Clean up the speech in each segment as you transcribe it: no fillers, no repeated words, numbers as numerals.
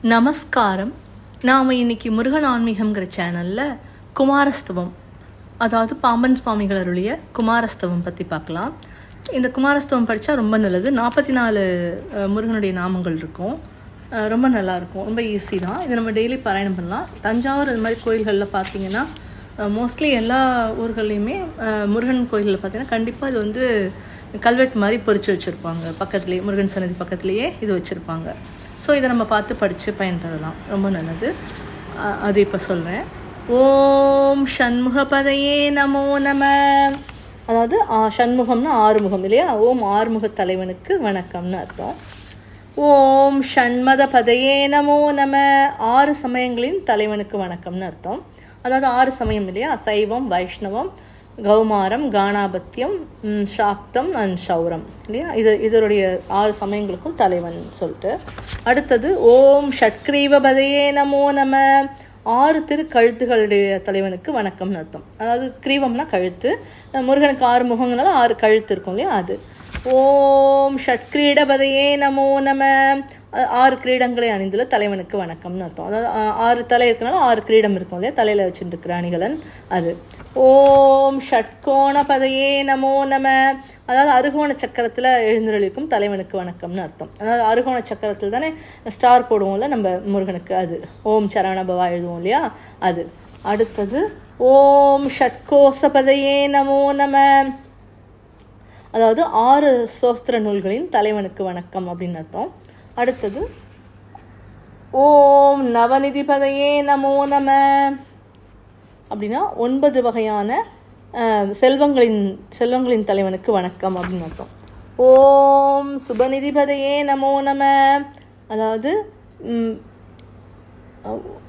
நமஸ்காரம். நாம் இன்னைக்கு முருகன் ஆன்மீகம்ங்கிற சேனலில் குமாரஸ்தவம், அதாவது பாம்பன் சுவாமிகள் அருளிய குமாரஸ்தவம் பற்றி பார்க்கலாம். இந்த குமாரஸ்தவம் படித்தா ரொம்ப நல்லது. 44 முருகனுடைய நாமங்கள் இருக்கும். ரொம்ப நல்லாயிருக்கும், ரொம்ப ஈஸி தான். இதை நம்ம டெய்லி பாராயணம் பண்ணலாம். தஞ்சாவூர் இது மாதிரி கோயில்களில் பார்த்தீங்கன்னா, மோஸ்ட்லி எல்லா ஊர்கள்லையுமே முருகன் கோயிலில் பார்த்தீங்கன்னா கண்டிப்பாக இது வந்து கல்வெட்டு மாதிரி பொறிச்சு வச்சுருப்பாங்க. பக்கத்துலேயே முருகன் சன்னதி பக்கத்துலேயே இது வச்சுருப்பாங்க. ஸோ இதை நம்ம பார்த்து படித்து பயன்பெறலாம், ரொம்ப நல்லது. அது இப்போ சொல்கிறேன். ஓம் ஷண்முகபதையே நமோ நம. அதாவது ஷண்முகம்னா ஆறுமுகம் இல்லையா? ஓம் ஆறுமுக தலைவனுக்கு வணக்கம்னு அர்த்தம். ஓம் ஷண்மத பதையே நமோ நம. 6 சமயங்களின் தலைவனுக்கு வணக்கம்னு அர்த்தம். அதாவது 6 சமயம் இல்லையா? சைவம், வைஷ்ணவம், கௌமாரம், கானாபத்தியம், சாக்தம் அண்ட் சௌரம் இல்லையா? இதனுடைய 6 சமயங்களுக்கும் தலைவன் சொல்லிட்டு, அடுத்தது ஓம் ஷட்கிரீவபதையே நமோ நம. 6 திருக்கழுத்துகளுடைய தலைவனுக்கு வணக்கம்னு அர்த்தம். அதாவது கிரீவம்னா கழுத்து, முருகனுக்கு 6 முகங்களால 6 கழுத்து இருக்கும் இல்லையா? அது ஓம் ஷட்கிரீடபதையே நமோ நம. 6 கிரீடங்களை அணிந்துள்ள தலைவனுக்கு வணக்கம்னு அர்த்தம். அதாவது 6 தலை இருக்கனால 6 கிரீடம் இருக்கும் இல்லையா? தலையில் வச்சுட்டு இருக்கிற அணிகலன் அது. ஓம் ஷட்கோணபதையே நமோ நம. அதாவது அருகோண சக்கரத்தில் எழுந்துருளிக்கும் தலைவனுக்கு வணக்கம்னு அர்த்தம். அதாவது அருகோண சக்கரத்தில் தானே ஸ்டார் போடுவோம்ல நம்ம முருகனுக்கு, அது ஓம் சரவணபவா எழுதுவோம் இல்லையா? அது. அடுத்தது ஓம் ஷட்கோசபதையே நமோ நம. அதாவது 6 சோஸ்திர நூல்களின் தலைவனுக்கு வணக்கம் அப்படின்னு அர்த்தம். அடுத்தது ஓம் நவநிதிபதையே நமோ நம. அப்படின்னா 9 வகையான செல்வங்களின் தலைவனுக்கு வணக்கம் அப்படின்னு அர்த்தம். ஓம் சுபநிதிபதையே நமோ நம. அதாவது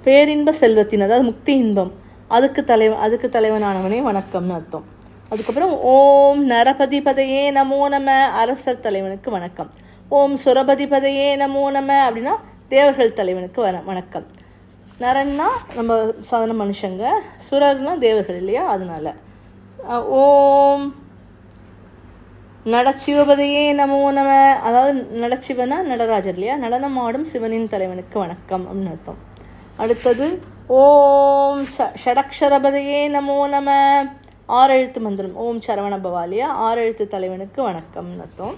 பேரின்ப செல்வத்தின், அதாவது முக்தி இன்பம், அதுக்கு தலைவனானவனே வணக்கம்னு அர்த்தம். அதுக்கப்புறம் ஓம் நரபதிபதையே நமோ நம. அரசர் தலைவனுக்கு வணக்கம். ஓம் சுரபதிபதையே நமோ நம. அப்படின்னா தேவர்கள் தலைவனுக்கு வணக்கம். நரன்னா நம்ம சாதாரண மனுஷங்க, சுரர்னா தேவர்கள் இல்லையா? அதனால ஓம் நடச்சிவபதையே நமோ நம. அதாவது நடச்சிவனா நடராஜர் இல்லையா? நடனம் ஆடும் சிவனின் தலைவனுக்கு வணக்கம் அப்படின்னு அர்த்தம். அடுத்தது ஓம் ஷடக்ஷரபதையே நமோ நம. 6 எழுத்து மந்திரம் ஓம் சரவணபவா இல்லையா? 6 எழுத்து தலைவனுக்கு வணக்கம்னு அர்த்தம்.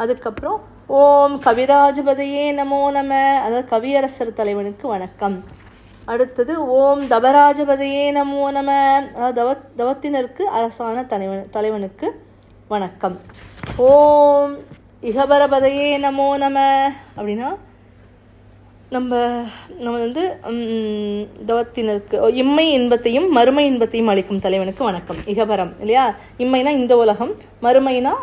அதுக்கப்புறம் ஓம் கவிராஜபதையே நமோ நம. அதாவது கவியரசர் தலைவனுக்கு வணக்கம். அடுத்தது ஓம் தபராஜபதையே நமோ நம. அதாவது தவத்தினருக்கு அரசான தலைவனுக்கு வணக்கம். ஓம் இகபரபதையே நமோ நம. அப்படின்னா நம்ம வந்து தவத்தினருக்கு இம்மை இன்பத்தையும் மறுமை இன்பத்தையும் அளிக்கும் தலைவனுக்கு வணக்கம். இகபரம் இல்லையா? இம்மைனா இந்த உலகம், மறுமைனா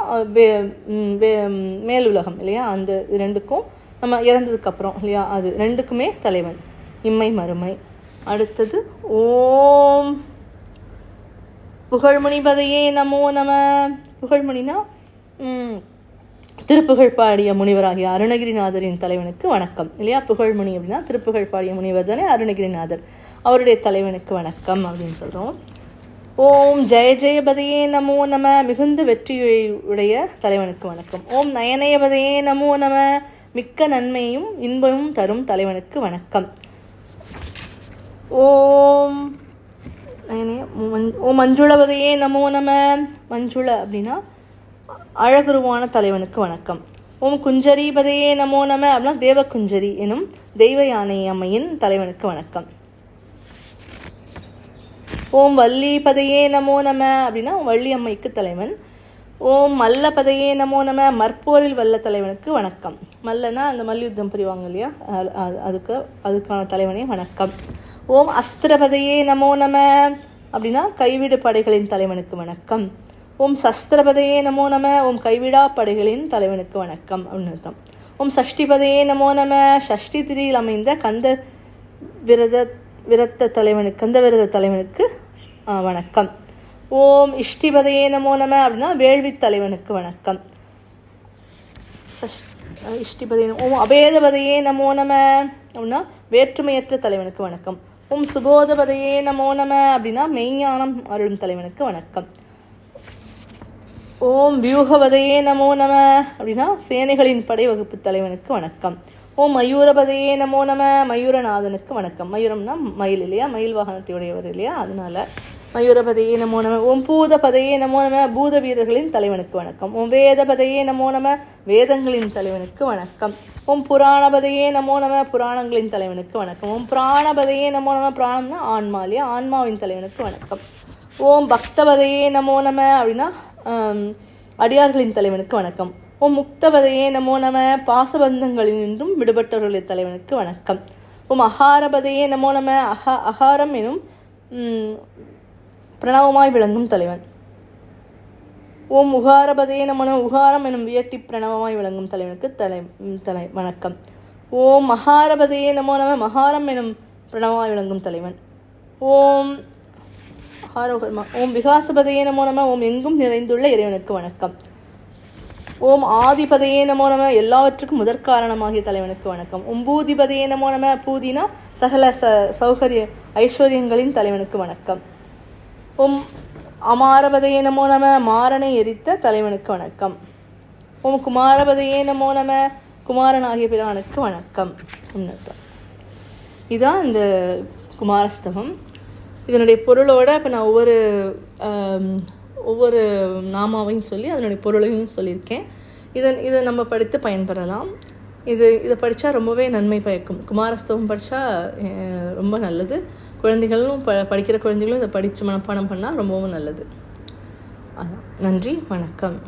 மேலுலகம் இல்லையா? அந்த 2க்கும் நம்ம இறந்ததுக்கப்புறம் இல்லையா? அது 2க்குமே தலைவன், இம்மை மறுமை. அடுத்தது ஓம் புகழ்மணிபதையே நமோ நம. புகழ்மணினா திருப்புகழ் பாடிய முனிவராகிய அருணகிரிநாதரின் தலைவனுக்கு வணக்கம் இல்லையா? புகழ்மணி அப்படின்னா திருப்புகழ் பாடிய முனிவர் தானே அருணகிரிநாதர், அவருடைய தலைவனுக்கு வணக்கம் அப்படின்னு சொல்கிறோம். ஓம் ஜெய ஜெயபதையே நமோ நம. மிகுந்த வெற்றியுடைய தலைவனுக்கு வணக்கம். ஓம் நயனயபதையே நமோ நம. மிக்க நன்மையும் இன்பமும் தரும் தலைவனுக்கு வணக்கம். ஓம் மஞ்சுளபதையே நமோ நம. மஞ்சுள அப்படின்னா அழகுருவான தலைவனுக்கு வணக்கம். ஓம் குஞ்சரிபதையே நமோ நம. அப்படின்னா தேவகுஞ்சரி எனும் தெய்வ யானை அம்மையின் தலைவனுக்கு வணக்கம். ஓம் வள்ளிபதையே நமோ நம. அப்படின்னா வள்ளி அம்மைக்கு தலைவன். ஓம் மல்லபதையே நமோ நம. மற்போரில் வல்ல தலைவனுக்கு வணக்கம். மல்லனா அந்த மல்யுத்தம் புரிவாங்க இல்லையா? அதுக்கான தலைவனே வணக்கம். ஓம் அஸ்திரபதையே நமோ நம. அப்படின்னா கைவிடு படைகளின் தலைவனுக்கு வணக்கம். ஓம் சஸ்திரபதையே நமோ நம. ஓம் கைவிடா படைகளின் தலைவனுக்கு வணக்கம் அப்படின்னு அர்த்தம். ஓம் சஷ்டிபதையே நமோ நம. ஷஷ்டி திதியில் அமைந்த கந்த விரத தலைவனுக்கு வணக்கம். ஓம் இஷ்டிபதையே நமோ நம. அப்படின்னா வேள்வி தலைவனுக்கு வணக்கம். இஷ்டிபதையே. ஓம் அபேதபதையே நமோ நம. அப்படின்னா வேற்றுமையற்ற தலைவனுக்கு வணக்கம். ஓம் சுபோதபதையே நமோ நம. அப்படின்னா மெய்ஞானம் அருளும் தலைவனுக்கு வணக்கம். ஓம் வியூகவதையே நமோ நம. அப்படின்னா சேனைகளின் படை வகுப்பு தலைவனுக்கு வணக்கம். ஓம் மயூரபதையே நமோ நம, மயூரநாதனுக்கு வணக்கம். மயூரம்னா மயில் இல்லையா, மயில் வாகனத்தை உடையவர் இல்லையா, அதனால மயூரபதையே நமோ நம. ஓம் பூதபதையே நமோ நம, பூத வீரர்களின் தலைவனுக்கு வணக்கம். ஓம் வேதபதையே நமோ நம, வேதங்களின் தலைவனுக்கு வணக்கம். ஓம் புராணபதையே நமோ நம, புராணங்களின் தலைவனுக்கு வணக்கம். ஓம் பிராணபதையே நமோ நம, பிராணம்னா ஆன்மா இல்லையா, ஆன்மாவின் தலைவனுக்கு வணக்கம். ஓம் பக்தபதையே நமோ நம அப்படின்னா அடியார்களின் தலைவனுக்கு வணக்கம். ஓம் முக்தபதையே நமோ நம, பாசபந்தங்களினின்றும் விடுபட்டவர்களின் தலைவனுக்கு வணக்கம். ஓம் அகாரபதையே நமோ நம, அகாரம் எனும் பிரணவமாய் விளங்கும் தலைவன். ஓம் உகாரபதையே நமோ நம, உகாரம் எனும் வியட்டி பிரணவமாய் விளங்கும் தலைவனுக்கு வணக்கம். ஓம் மகாரபதையே நமோ நம, மகாரம் எனும் பிரணவமாய் விளங்கும் தலைவன். ஓம் ஓம் விகாசபதையே நமோ நம, ஓம் எங்கும் நிறைந்துள்ள இறைவனுக்கு வணக்கம். ஓம் ஆதிபதையே நமோ நம, எல்லாவற்றுக்கும் முதற்காரணமாகிய தலைவனுக்கு வணக்கம். ஓம் பூதிபதையே நமோ நம, பூதினா சகல சௌகரிய ஐஸ்வர்யங்களின் தலைவனுக்கு வணக்கம். ஓம் அமாரபதையே நமோ நம, மாறனை எரித்த தலைவனுக்கு வணக்கம். ஓம் குமாரபதையே நமோ நம, குமாரனாகிய பிரானுக்கு வணக்கம். இதுதான் இந்த குமாரஸ்தவம். இதனுடைய பொருளோட இப்போ நான் ஒவ்வொரு நாமாவையும் சொல்லி அதனுடைய பொருளையும் சொல்லியிருக்கேன். இதை நம்ம படித்து பயன்பெறலாம். இதை படித்தா ரொம்பவே நன்மை பயக்கும். குமாரஸ்தவம் படித்தா ரொம்ப நல்லது. குழந்தைகளும் படிக்கிற குழந்தைகளும் இதை படித்து மனப்பாடம் பண்ணால் ரொம்பவும் நல்லது. அதான். நன்றி, வணக்கம்.